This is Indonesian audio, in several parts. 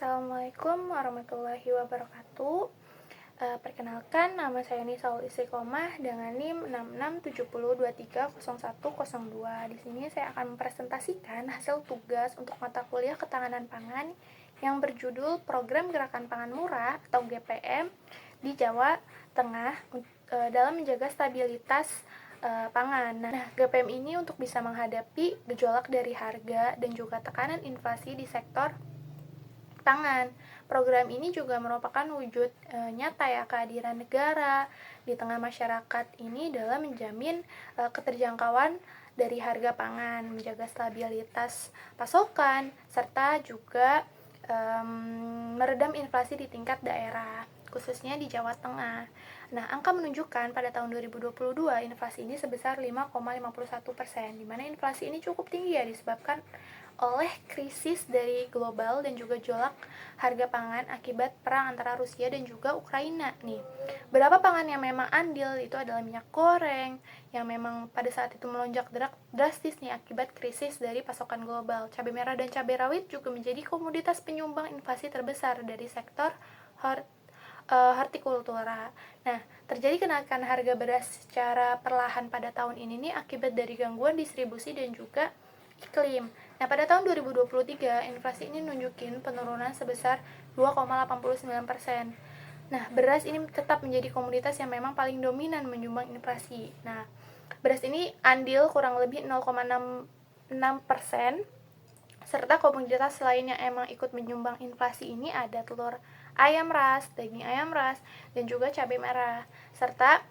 Assalamualaikum warahmatullahi wabarakatuh. Perkenalkan, nama saya Nisaul Istiqomah dengan NIM 6670230102. Di sini saya akan mempresentasikan hasil tugas untuk mata kuliah ketahanan pangan yang berjudul Program Gerakan Pangan Murah atau GPM di Jawa Tengah dalam menjaga stabilitas pangan. Nah, GPM ini untuk bisa menghadapi gejolak dari harga dan juga tekanan inflasi di sektor pangan. Program ini juga merupakan wujud nyata ya kehadiran negara di tengah masyarakat ini dalam menjamin keterjangkauan dari harga pangan, menjaga stabilitas pasokan, serta juga meredam inflasi di tingkat daerah, khususnya di Jawa Tengah. Nah, angka menunjukkan pada tahun 2022 inflasi ini sebesar 5,51%, di mana inflasi ini cukup tinggi ya disebabkan oleh krisis dari global dan juga jolak harga pangan akibat perang antara Rusia dan juga Ukraina nih. Berapa pangan yang memang andil itu adalah minyak goreng yang memang pada saat itu melonjak drastis nih akibat krisis dari pasokan global. Cabai merah dan cabai rawit juga menjadi komoditas penyumbang inflasi terbesar dari sektor hortikultura. Nah, terjadi kenaikan harga beras secara perlahan pada tahun ini nih akibat dari gangguan distribusi dan juga iklim. Nah, pada tahun 2023, inflasi ini nunjukin penurunan sebesar 2,89%. Nah, beras ini tetap menjadi komoditas yang memang paling dominan menyumbang inflasi. Nah, beras ini andil kurang lebih 0,66%, serta komoditas lain yang emang ikut menyumbang inflasi ini ada telur ayam ras, daging ayam ras, dan juga cabai merah. Serta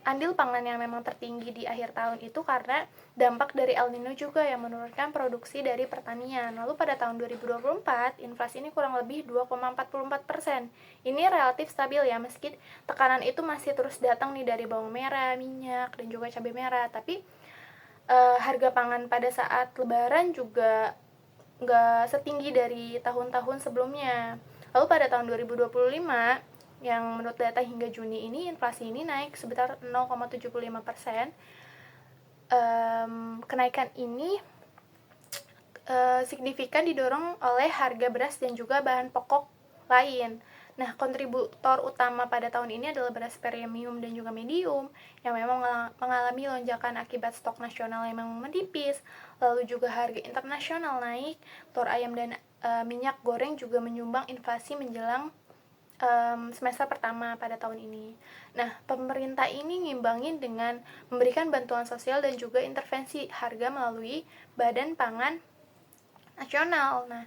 andil pangan yang memang tertinggi di akhir tahun itu karena dampak dari El Nino juga yang menurunkan produksi dari pertanian. Lalu pada tahun 2024, inflasi ini kurang lebih 2,44%. Ini relatif stabil ya, meski tekanan itu masih terus datang nih dari bawang merah, minyak, dan juga cabai merah. Tapi harga pangan pada saat lebaran juga nggak setinggi dari tahun-tahun sebelumnya. Lalu pada tahun 2025, yang menurut data hingga Juni ini, inflasi ini naik sebesar 0,75%. Kenaikan ini signifikan didorong oleh harga beras dan juga bahan pokok lain. Nah, kontributor utama pada tahun ini adalah beras premium dan juga medium yang memang mengalami lonjakan akibat stok nasional yang memang menipis. Lalu juga harga internasional naik, telur ayam dan minyak goreng juga menyumbang inflasi menjelang semester pertama pada tahun ini. Nah, pemerintah ini ngimbangin dengan memberikan bantuan sosial dan juga intervensi harga melalui Badan Pangan Nasional. Nah,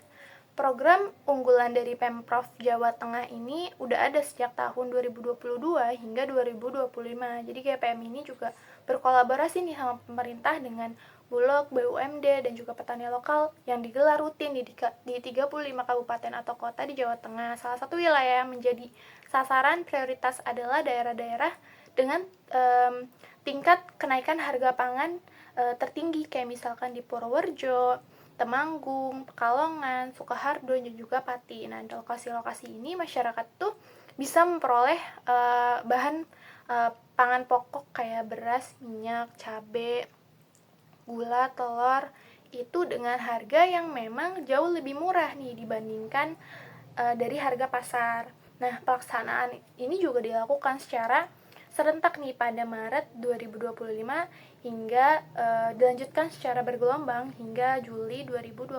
program unggulan dari Pemprov Jawa Tengah ini udah ada sejak tahun 2022 hingga 2025. Jadi GPM ini juga berkolaborasi nih sama pemerintah dengan Bulog, BUMD, dan juga petani lokal yang digelar rutin di 35 kabupaten atau kota di Jawa Tengah. Salah satu wilayah yang menjadi sasaran prioritas adalah daerah-daerah dengan tingkat kenaikan harga pangan tertinggi, kayak misalkan di Purworejo, Temanggung, Pekalongan, Sukoharjo, dan juga Pati. Nah, di lokasi-lokasi ini masyarakat tuh bisa memperoleh bahan pangan pokok kayak beras, minyak, cabai, gula, telur itu dengan harga yang memang jauh lebih murah nih dibandingkan dari harga pasar. Nah, pelaksanaan ini juga dilakukan secara serentak nih pada Maret 2025 hingga dilanjutkan secara bergelombang hingga Juli 2025.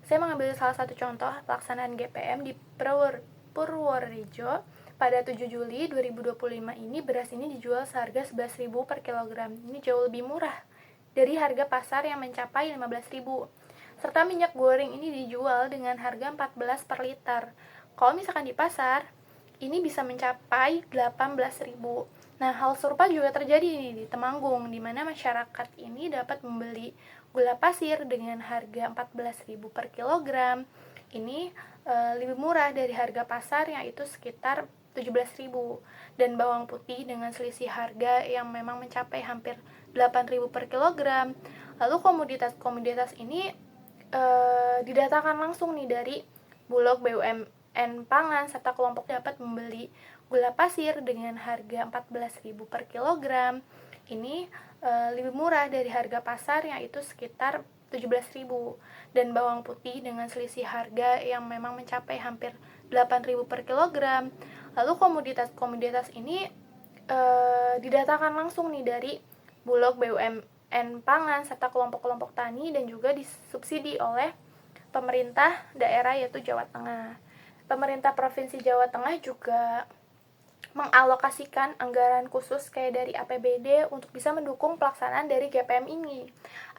Saya mengambil salah satu contoh pelaksanaan GPM di Purworejo. Pada 7 Juli 2025 ini beras ini dijual seharga 11.000 per kilogram. Ini jauh lebih murah dari harga pasar yang mencapai 15.000. Serta minyak goreng ini dijual dengan harga 14 per liter. Kalau misalkan di pasar, ini bisa mencapai 18.000. Nah, hal serupa juga terjadi nih di Temanggung, di mana masyarakat ini dapat membeli gula pasir dengan harga 14.000 per kilogram. Ini lebih murah dari harga pasar yaitu sekitar 17.000, dan bawang putih dengan selisih harga yang memang mencapai hampir 8.000 per kilogram. Lalu komoditas ini didatakan langsung nih dari Bulog, BUMN Pangan, serta kelompok dapat membeli gula pasir dengan harga 14.000 per kilogram. Ini lebih murah dari harga pasar yaitu sekitar 17.000, dan bawang putih dengan selisih harga yang memang mencapai hampir 8.000 per kilogram. Lalu komoditas-komoditas ini didatakan langsung nih dari Bulog BUMN Pangan serta kelompok-kelompok tani dan juga disubsidi oleh pemerintah daerah yaitu Jawa Tengah. Pemerintah Provinsi Jawa Tengah juga mengalokasikan anggaran khusus kayak dari APBD untuk bisa mendukung pelaksanaan dari GPM ini.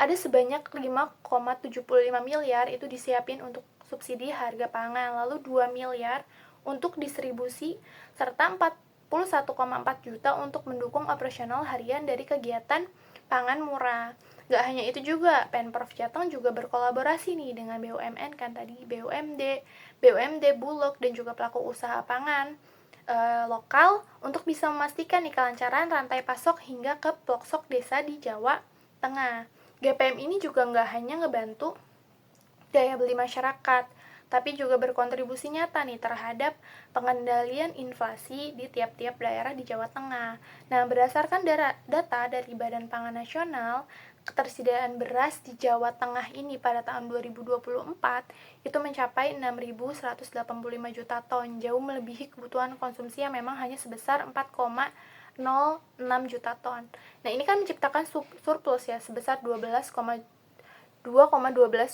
Ada sebanyak 5,75 miliar itu disiapin untuk subsidi harga pangan, lalu 2 miliar untuk distribusi, serta 41,4 juta untuk mendukung operasional harian dari kegiatan pangan murah. Gak hanya itu juga, Pemprov Jateng juga berkolaborasi nih dengan BUMN kan tadi, BUMD, Bulog, dan juga pelaku usaha pangan lokal untuk bisa memastikan nih kelancaran rantai pasok hingga ke pelosok desa di Jawa Tengah. GPM ini juga nggak hanya ngebantu daya beli masyarakat, tapi juga berkontribusi nyata nih terhadap pengendalian inflasi di tiap-tiap daerah di Jawa Tengah. Nah, berdasarkan data dari Badan Pangan Nasional, ketersediaan beras di Jawa Tengah ini pada tahun 2024 itu mencapai 6.185 juta ton, jauh melebihi kebutuhan konsumsi yang memang hanya sebesar 4,06 juta ton. Nah, ini kan menciptakan surplus ya sebesar 2,12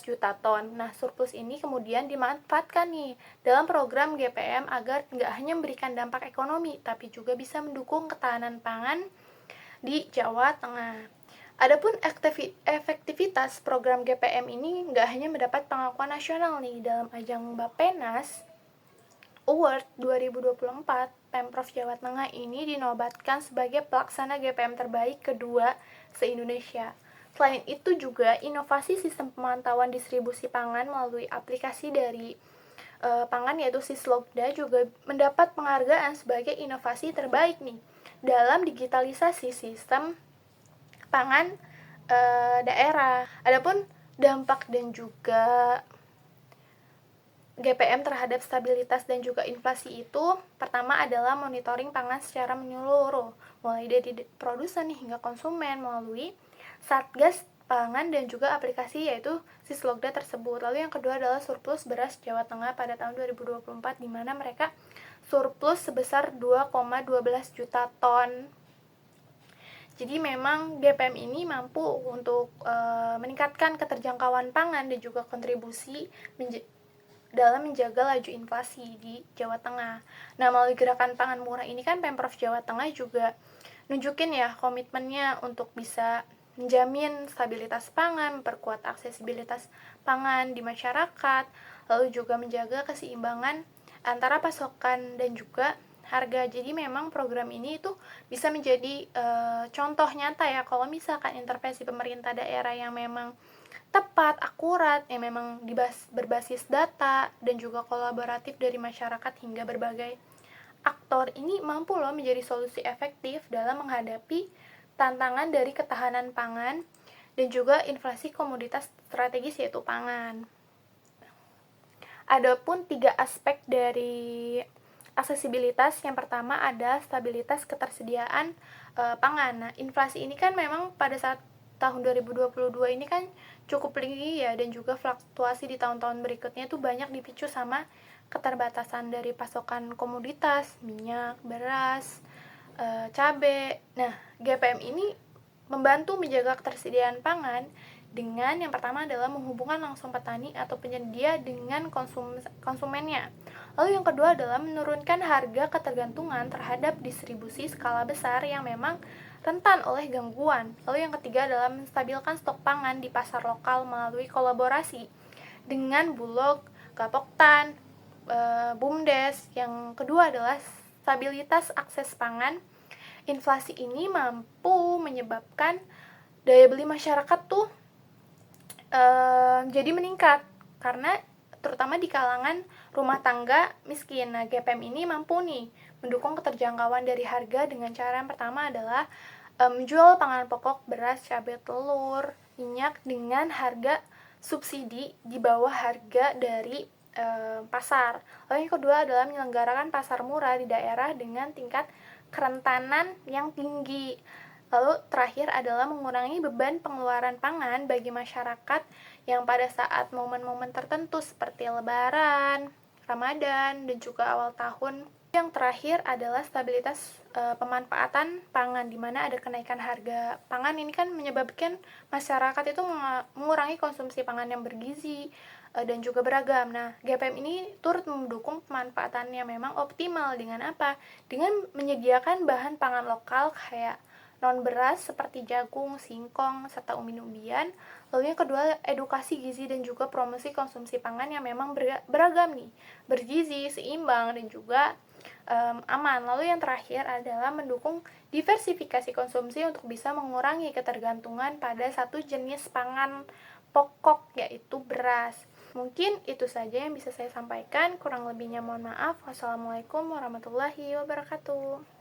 juta ton. Nah, surplus ini kemudian dimanfaatkan nih dalam program GPM agar nggak hanya memberikan dampak ekonomi, tapi juga bisa mendukung ketahanan pangan di Jawa Tengah. Adapun efektivitas program GPM ini nggak hanya mendapat pengakuan nasional nih dalam ajang Bappenas Award 2024, Pemprov Jawa Tengah ini dinobatkan sebagai pelaksana GPM terbaik kedua se-Indonesia. Selain itu juga inovasi sistem pemantauan distribusi pangan melalui aplikasi dari pangan yaitu Sislogda juga mendapat penghargaan sebagai inovasi terbaik nih dalam digitalisasi sistem pangan daerah. Adapun dampak dan juga GPM terhadap stabilitas dan juga inflasi itu, pertama adalah monitoring pangan secara menyeluruh, mulai dari produsen hingga konsumen melalui Satgas Pangan dan juga aplikasi yaitu Sislogda tersebut. Lalu yang kedua adalah surplus beras Jawa Tengah pada tahun 2024, di mana mereka surplus sebesar 2,12 juta ton. Jadi memang GPM ini mampu untuk meningkatkan keterjangkauan pangan dan juga kontribusi dalam menjaga laju inflasi di Jawa Tengah. Nah, melalui gerakan pangan murah ini kan Pemprov Jawa Tengah juga nunjukin ya komitmennya untuk bisa menjamin stabilitas pangan, memperkuat aksesibilitas pangan di masyarakat, lalu juga menjaga keseimbangan antara pasokan dan juga harga. Jadi memang program ini itu bisa menjadi contoh nyata ya kalau misalkan intervensi pemerintah daerah yang memang tepat, akurat, yang memang berbasis data dan juga kolaboratif dari masyarakat hingga berbagai aktor ini mampu loh menjadi solusi efektif dalam menghadapi tantangan dari ketahanan pangan dan juga inflasi komoditas strategis yaitu pangan. Adapun 3 aspek dari aksesibilitas, yang pertama ada stabilitas ketersediaan pangan. Nah, inflasi ini kan memang pada saat tahun 2022 ini kan cukup tinggi ya, dan juga fluktuasi di tahun-tahun berikutnya itu banyak dipicu sama keterbatasan dari pasokan komoditas, minyak, beras, cabai. Nah, GPM ini membantu menjaga ketersediaan pangan dengan yang pertama adalah menghubungkan langsung petani atau penyedia dengan konsumennya. Lalu yang kedua adalah menurunkan harga ketergantungan terhadap distribusi skala besar yang memang rentan oleh gangguan. Lalu yang ketiga adalah menstabilkan stok pangan di pasar lokal melalui kolaborasi dengan Bulog, Gapoktan, BUMDes. Yang kedua adalah stabilitas akses pangan. Inflasi ini mampu menyebabkan daya beli masyarakat tuh jadi meningkat karena terutama di kalangan rumah tangga miskin. Nah, GPM ini mampu nih mendukung keterjangkauan dari harga dengan cara yang pertama adalah menjual pangan pokok, beras, cabai, telur, minyak dengan harga subsidi di bawah harga dari pasar. Lalu yang kedua adalah menyelenggarakan pasar murah di daerah dengan tingkat kerentanan yang tinggi. Lalu terakhir adalah mengurangi beban pengeluaran pangan bagi masyarakat yang pada saat momen-momen tertentu seperti Lebaran, Ramadan, dan juga awal tahun. Yang terakhir adalah stabilitas pemanfaatan pangan, di mana ada kenaikan harga pangan. Ini kan menyebabkan masyarakat itu mengurangi konsumsi pangan yang bergizi dan juga beragam. Nah, GPM ini turut mendukung pemanfaatannya memang optimal dengan apa? Dengan menyediakan bahan pangan lokal kayak non beras seperti jagung, singkong, serta umbi-umbian. Lalu yang kedua, edukasi gizi dan juga promosi konsumsi pangan yang memang beragam nih, bergizi, seimbang, dan juga aman. Lalu yang terakhir adalah mendukung diversifikasi konsumsi untuk bisa mengurangi ketergantungan pada satu jenis pangan pokok, yaitu beras. Mungkin itu saja yang bisa saya sampaikan, kurang lebihnya mohon maaf. Wassalamualaikum warahmatullahi wabarakatuh.